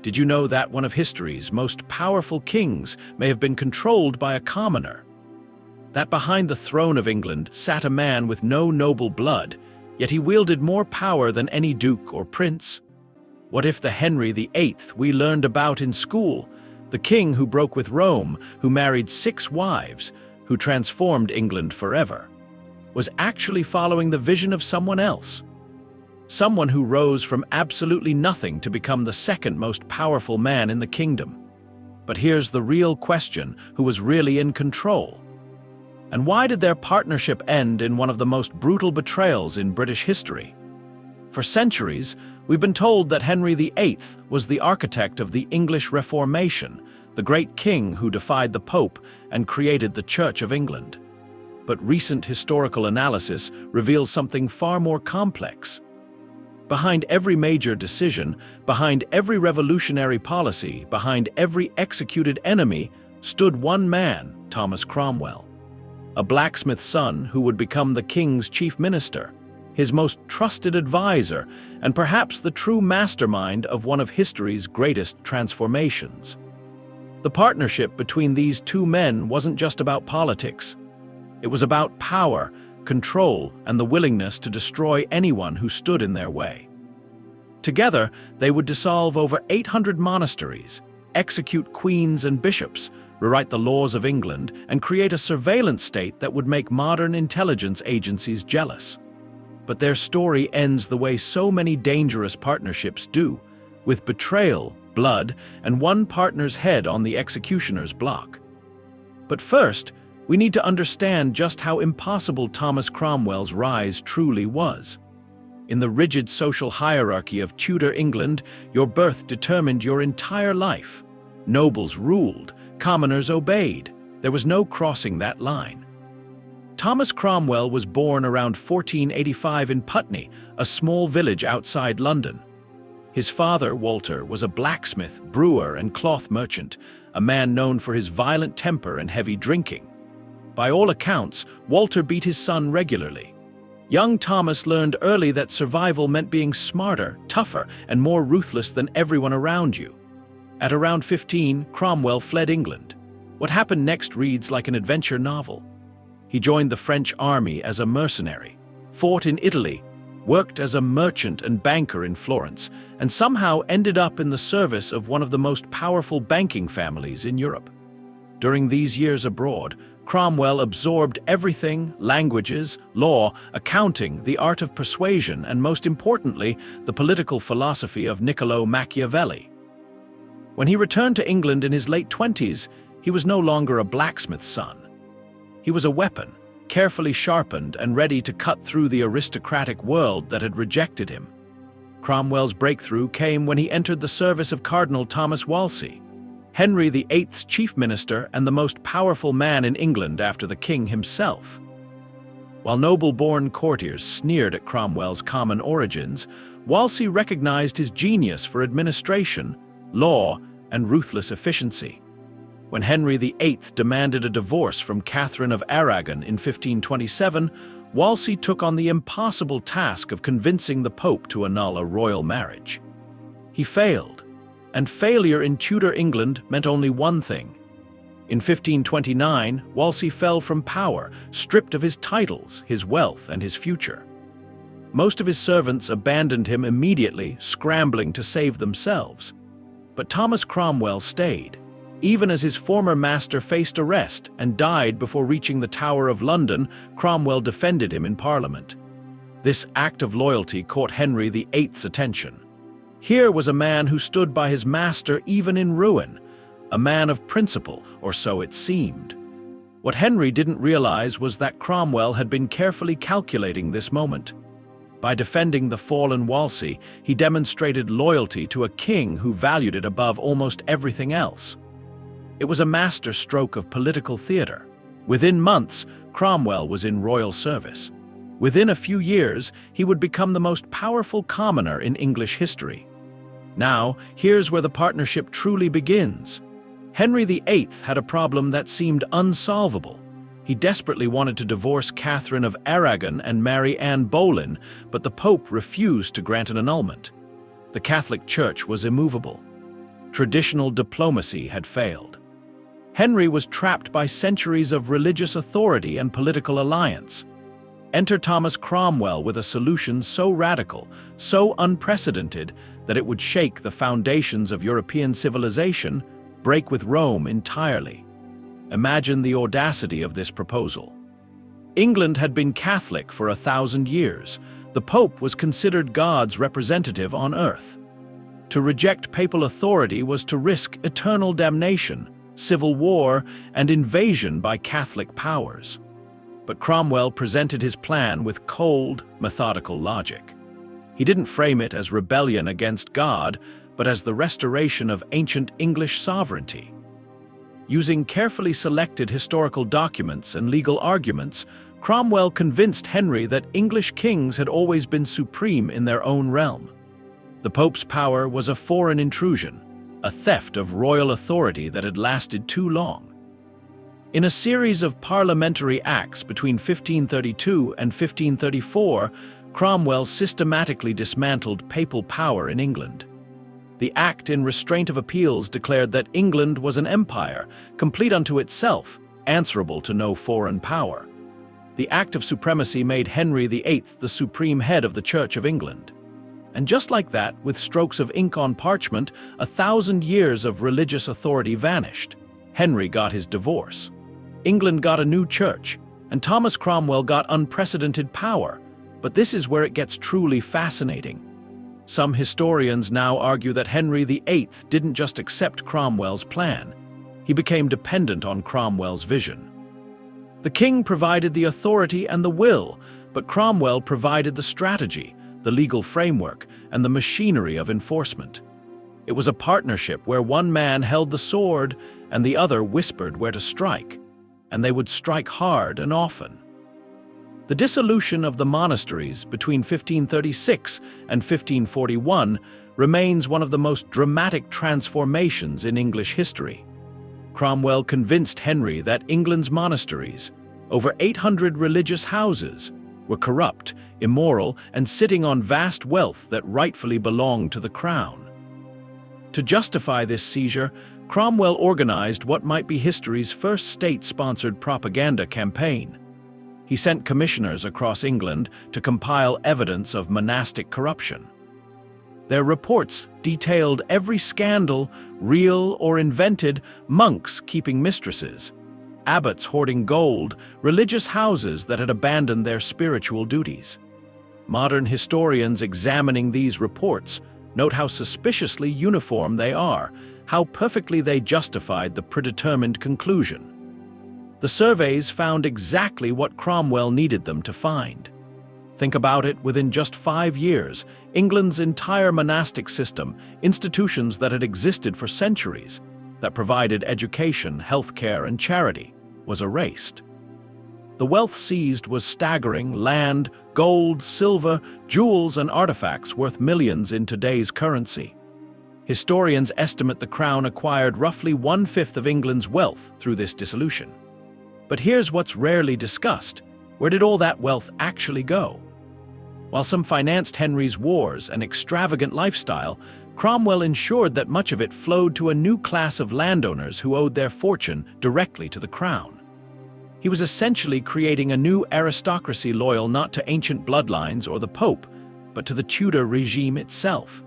Did you know that one of history's most powerful kings may have been controlled by a commoner? That behind the throne of England sat a man with no noble blood, yet he wielded more power than any duke or prince? What if the Henry VIII we learned about in school, the king who broke with Rome, who married 6 wives, who transformed England forever, was actually following the vision of someone else? Someone who rose from absolutely nothing to become the second most powerful man in the kingdom. But here's the real question: who was really in control? And why did their partnership end in one of the most brutal betrayals in British history? For centuries, we've been told that Henry VIII was the architect of the English Reformation, the great king who defied the Pope and created the Church of England. But recent historical analysis reveals something far more complex. Behind every major decision, behind every revolutionary policy, behind every executed enemy, stood one man, Thomas Cromwell. A blacksmith's son who would become the king's chief minister, his most trusted advisor, and perhaps the true mastermind of one of history's greatest transformations. The partnership between these two men wasn't just about politics. It was about power, control, and the willingness to destroy anyone who stood in their way. Together, they would dissolve over 800 monasteries, execute queens and bishops, rewrite the laws of England, and create a surveillance state that would make modern intelligence agencies jealous. But their story ends the way so many dangerous partnerships do, with betrayal, blood, and one partner's head on the executioner's block. But first, we need to understand just how impossible Thomas Cromwell's rise truly was. In the rigid social hierarchy of Tudor England, your birth determined your entire life. Nobles ruled, commoners obeyed. There was no crossing that line. Thomas Cromwell was born around 1485 in Putney, a small village outside London. His father, Walter, was a blacksmith, brewer, and cloth merchant, a man known for his violent temper and heavy drinking. By all accounts, Walter beat his son regularly. Young Thomas learned early that survival meant being smarter, tougher, and more ruthless than everyone around you. At around 15, Cromwell fled England. What happened next reads like an adventure novel. He joined the French army as a mercenary, fought in Italy, worked as a merchant and banker in Florence, and somehow ended up in the service of one of the most powerful banking families in Europe. During these years abroad, Cromwell absorbed everything: languages, law, accounting, the art of persuasion, and most importantly, the political philosophy of Niccolo Machiavelli. When he returned to England in his late 20s, he was no longer a blacksmith's son. He was a weapon, carefully sharpened and ready to cut through the aristocratic world that had rejected him. Cromwell's breakthrough came when he entered the service of Cardinal Thomas Wolsey, Henry VIII's chief minister and the most powerful man in England after the king himself. While noble-born courtiers sneered at Cromwell's common origins, Wolsey recognized his genius for administration, law, and ruthless efficiency. When Henry VIII demanded a divorce from Catherine of Aragon in 1527, Wolsey took on the impossible task of convincing the Pope to annul a royal marriage. He failed, and failure in Tudor England meant only one thing. In 1529, Wolsey fell from power, stripped of his titles, his wealth, and his future. Most of his servants abandoned him immediately, scrambling to save themselves. But Thomas Cromwell stayed, even as his former master faced arrest and died before reaching the Tower of London. Cromwell defended him in Parliament. This act of loyalty caught Henry VIII's attention. Here was a man who stood by his master even in ruin, a man of principle, or so it seemed. What Henry didn't realize was that Cromwell had been carefully calculating this moment. By defending the fallen Wolsey, he demonstrated loyalty to a king who valued it above almost everything else. It was a master stroke of political theater. Within months, Cromwell was in royal service. Within a few years, he would become the most powerful commoner in English history. Now, here's where the partnership truly begins. Henry VIII had a problem that seemed unsolvable. He desperately wanted to divorce Catherine of Aragon and marry Anne Boleyn, but the Pope refused to grant an annulment. The Catholic Church was immovable. Traditional diplomacy had failed. Henry was trapped by centuries of religious authority and political alliance. Enter Thomas Cromwell with a solution so radical, so unprecedented, that it would shake the foundations of European civilization, break with Rome entirely. Imagine the audacity of this proposal. England had been Catholic for 1,000 years. The Pope was considered God's representative on earth. To reject papal authority was to risk eternal damnation, civil war, and invasion by Catholic powers. But Cromwell presented his plan with cold, methodical logic. He didn't frame it as rebellion against God, but as the restoration of ancient English sovereignty. Using carefully selected historical documents and legal arguments, Cromwell convinced Henry that English kings had always been supreme in their own realm. The Pope's power was a foreign intrusion, a theft of royal authority that had lasted too long. In a series of parliamentary acts between 1532 and 1534, Cromwell systematically dismantled papal power in England. The Act in Restraint of Appeals declared that England was an empire, complete unto itself, answerable to no foreign power. The Act of Supremacy made Henry VIII the supreme head of the Church of England. And just like that, with strokes of ink on parchment, 1,000 years of religious authority vanished. Henry got his divorce. England got a new church, and Thomas Cromwell got unprecedented power. But this is where it gets truly fascinating. Some historians now argue that Henry VIII didn't just accept Cromwell's plan. He became dependent on Cromwell's vision. The king provided the authority and the will, but Cromwell provided the strategy, the legal framework, and the machinery of enforcement. It was a partnership where one man held the sword and the other whispered where to strike, and they would strike hard and often. The dissolution of the monasteries between 1536 and 1541 remains one of the most dramatic transformations in English history. Cromwell convinced Henry that England's monasteries, over 800 religious houses, were corrupt, immoral, and sitting on vast wealth that rightfully belonged to the crown. To justify this seizure, Cromwell organized what might be history's first state-sponsored propaganda campaign. He sent commissioners across England to compile evidence of monastic corruption. Their reports detailed every scandal, real or invented, monks keeping mistresses, abbots hoarding gold, religious houses that had abandoned their spiritual duties. Modern historians examining these reports note how suspiciously uniform they are, how perfectly they justified the predetermined conclusion. The surveys found exactly what Cromwell needed them to find. Think about it, within just 5 years, England's entire monastic system, institutions that had existed for centuries, that provided education, healthcare, and charity, was erased. The wealth seized was staggering: land, gold, silver, jewels, and artifacts worth millions in today's currency. Historians estimate the crown acquired roughly 1/5 of England's wealth through this dissolution. But here's what's rarely discussed: where did all that wealth actually go? While some financed Henry's wars and extravagant lifestyle, Cromwell ensured that much of it flowed to a new class of landowners who owed their fortune directly to the crown. He was essentially creating a new aristocracy loyal not to ancient bloodlines or the Pope, but to the Tudor regime itself.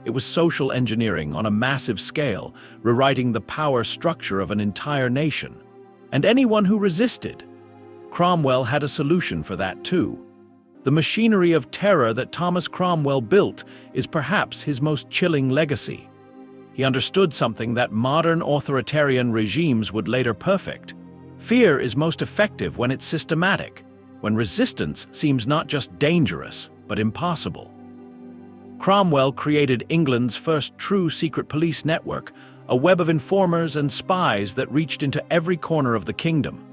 It was social engineering on a massive scale, rewriting the power structure of an entire nation. And anyone who resisted. Cromwell had a solution for that too. The machinery of terror that Thomas Cromwell built is perhaps his most chilling legacy. He understood something that modern authoritarian regimes would later perfect. Fear is most effective when it's systematic, when resistance seems not just dangerous, but impossible. Cromwell created England's first true secret police network, a web of informers and spies that reached into every corner of the kingdom.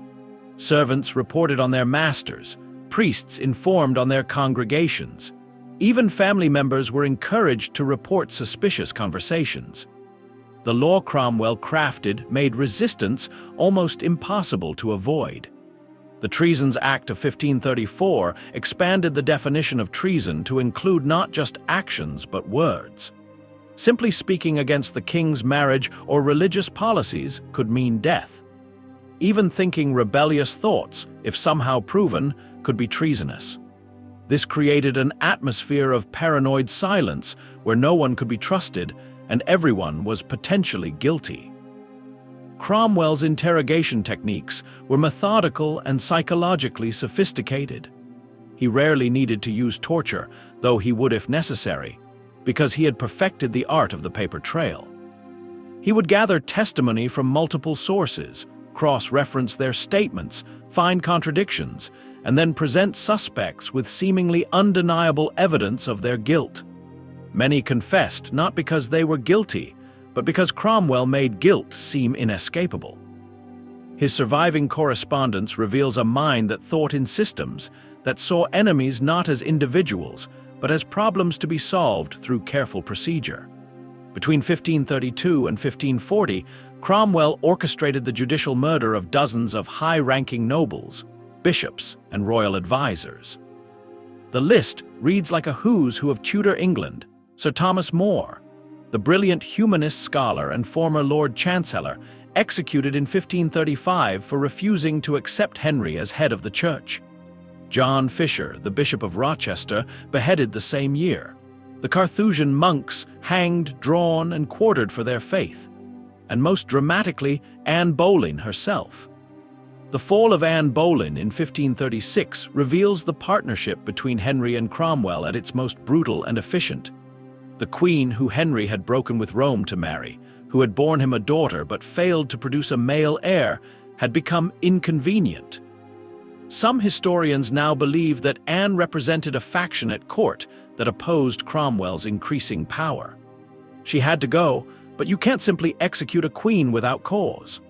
Servants reported on their masters, priests informed on their congregations. Even family members were encouraged to report suspicious conversations. The law Cromwell crafted made resistance almost impossible to avoid. The Treasons Act of 1534 expanded the definition of treason to include not just actions but words. Simply speaking against the king's marriage or religious policies could mean death. Even thinking rebellious thoughts, if somehow proven, could be treasonous. This created an atmosphere of paranoid silence where no one could be trusted and everyone was potentially guilty. Cromwell's interrogation techniques were methodical and psychologically sophisticated. He rarely needed to use torture, though he would if necessary, because he had perfected the art of the paper trail. He would gather testimony from multiple sources, cross-reference their statements, find contradictions, and then present suspects with seemingly undeniable evidence of their guilt. Many confessed not because they were guilty, but because Cromwell made guilt seem inescapable. His surviving correspondence reveals a mind that thought in systems, that saw enemies not as individuals, but as problems to be solved through careful procedure. Between 1532 and 1540, Cromwell orchestrated the judicial murder of dozens of high-ranking nobles, bishops, and royal advisors. The list reads like a who's who of Tudor England. Sir Thomas More, the brilliant humanist scholar and former Lord Chancellor, executed in 1535 for refusing to accept Henry as head of the church. John Fisher, the Bishop of Rochester, beheaded the same year. The Carthusian monks hanged, drawn, and quartered for their faith. And most dramatically, Anne Boleyn herself. The fall of Anne Boleyn in 1536 reveals the partnership between Henry and Cromwell at its most brutal and efficient. The queen who Henry had broken with Rome to marry, who had borne him a daughter but failed to produce a male heir, had become inconvenient. Some historians now believe that Anne represented a faction at court that opposed Cromwell's increasing power. She had to go, but you can't simply execute a queen without cause.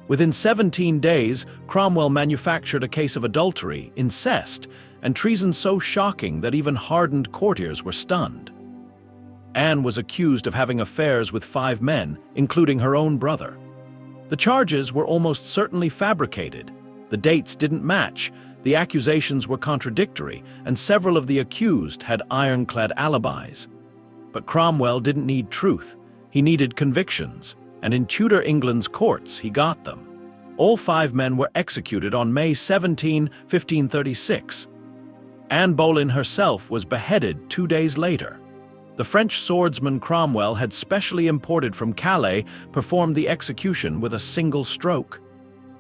Within 17 days, Cromwell manufactured a case of adultery, incest, and treason so shocking that even hardened courtiers were stunned. Anne was accused of having affairs with 5 men, including her own brother. The charges were almost certainly fabricated. The dates didn't match, the accusations were contradictory, and several of the accused had ironclad alibis. But Cromwell didn't need truth, he needed convictions, and in Tudor England's courts he got them. All 5 men were executed on May 17, 1536. Anne Boleyn herself was beheaded 2 days later. The French swordsman Cromwell had specially imported from Calais performed the execution with a single stroke.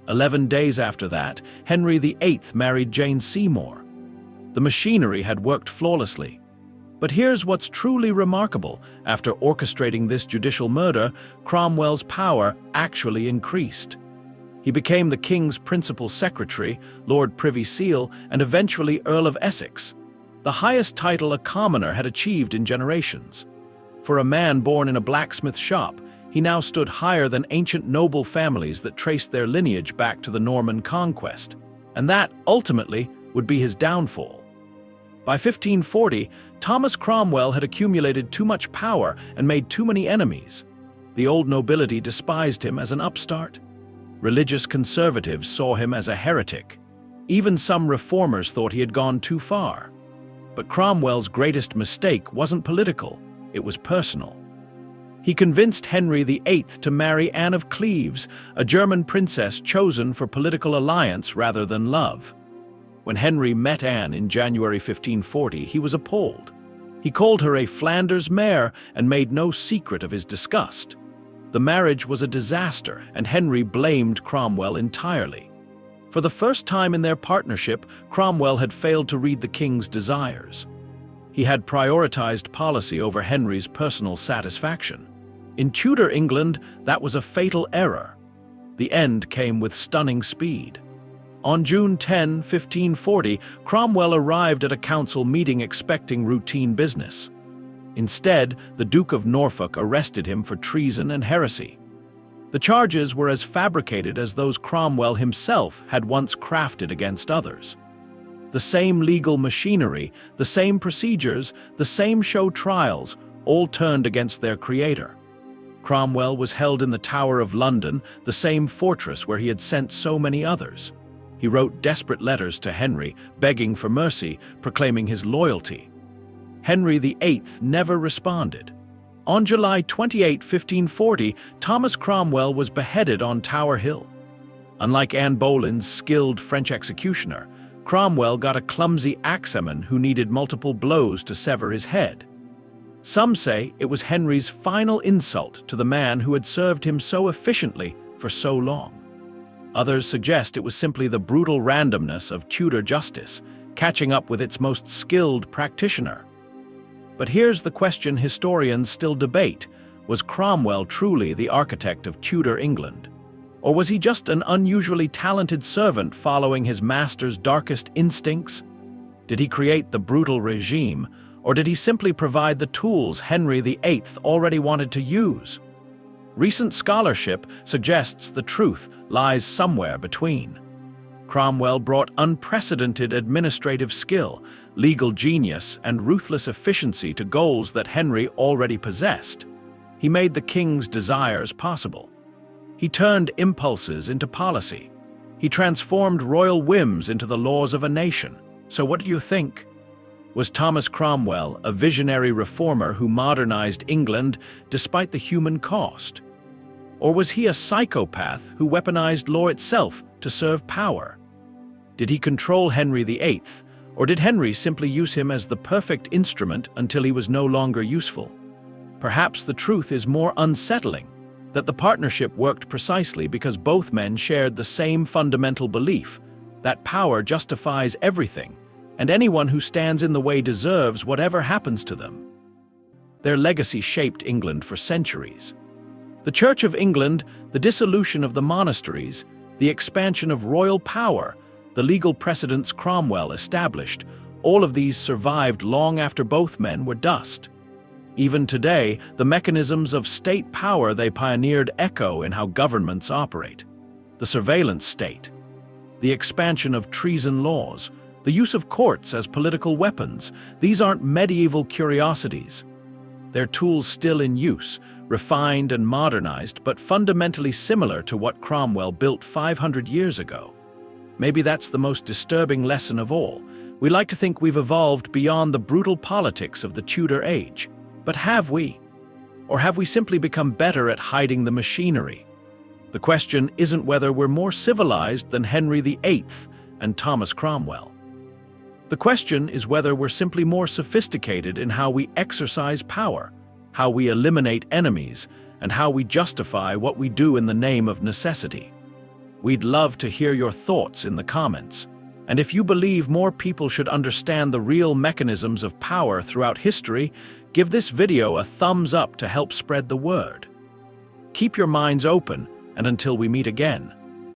11 days after that, Henry VIII married Jane Seymour. The machinery had worked flawlessly. But here's what's truly remarkable. After orchestrating this judicial murder, Cromwell's power actually increased. He became the king's principal secretary, Lord Privy Seal, and eventually Earl of Essex, the highest title a commoner had achieved in generations. For a man born in a blacksmith shop, he now stood higher than ancient noble families that traced their lineage back to the Norman conquest, and that, ultimately, would be his downfall. By 1540, Thomas Cromwell had accumulated too much power and made too many enemies. The old nobility despised him as an upstart. Religious conservatives saw him as a heretic. Even some reformers thought he had gone too far. But Cromwell's greatest mistake wasn't political, it was personal. He convinced Henry VIII to marry Anne of Cleves, a German princess chosen for political alliance rather than love. When Henry met Anne in January 1540, he was appalled. He called her a Flanders mare and made no secret of his disgust. The marriage was a disaster, and Henry blamed Cromwell entirely. For the first time in their partnership, Cromwell had failed to read the king's desires. He had prioritized policy over Henry's personal satisfaction. In Tudor England, that was a fatal error. The end came with stunning speed. On June 10, 1540, Cromwell arrived at a council meeting expecting routine business. Instead, the Duke of Norfolk arrested him for treason and heresy. The charges were as fabricated as those Cromwell himself had once crafted against others. The same legal machinery, the same procedures, the same show trials, all turned against their creator. Cromwell was held in the Tower of London, the same fortress where he had sent so many others. He wrote desperate letters to Henry, begging for mercy, proclaiming his loyalty. Henry VIII never responded. On July 28, 1540, Thomas Cromwell was beheaded on Tower Hill. Unlike Anne Boleyn's skilled French executioner, Cromwell got a clumsy axeman who needed multiple blows to sever his head. Some say it was Henry's final insult to the man who had served him so efficiently for so long. Others suggest it was simply the brutal randomness of Tudor justice, catching up with its most skilled practitioner. But here's the question historians still debate: was Cromwell truly the architect of Tudor England? Or was he just an unusually talented servant following his master's darkest instincts? Did he create the brutal regime, or did he simply provide the tools Henry VIII already wanted to use? Recent scholarship suggests the truth lies somewhere between. Cromwell brought unprecedented administrative skill, legal genius, and ruthless efficiency to goals that Henry already possessed. He made the king's desires possible. He turned impulses into policy. He transformed royal whims into the laws of a nation. So what do you think? Was Thomas Cromwell a visionary reformer who modernized England despite the human cost? Or was he a psychopath who weaponized law itself to serve power? Did he control Henry VIII, or did Henry simply use him as the perfect instrument until he was no longer useful? Perhaps the truth is more unsettling, that the partnership worked precisely because both men shared the same fundamental belief, that power justifies everything, and anyone who stands in the way deserves whatever happens to them. Their legacy shaped England for centuries. The Church of England, the dissolution of the monasteries, the expansion of royal power, the legal precedents Cromwell established, all of these survived long after both men were dust. Even today, the mechanisms of state power they pioneered echo in how governments operate. The surveillance state, the expansion of treason laws, the use of courts as political weapons, these aren't medieval curiosities. They're tools still in use, refined and modernized, but fundamentally similar to what Cromwell built 500 years ago. Maybe that's the most disturbing lesson of all. We like to think we've evolved beyond the brutal politics of the Tudor age. But have we? Or have we simply become better at hiding the machinery? The question isn't whether we're more civilized than Henry VIII and Thomas Cromwell. The question is whether we're simply more sophisticated in how we exercise power, how we eliminate enemies, and how we justify what we do in the name of necessity. We'd love to hear your thoughts in the comments. And if you believe more people should understand the real mechanisms of power throughout history, give this video a thumbs up to help spread the word. Keep your minds open, and until we meet again,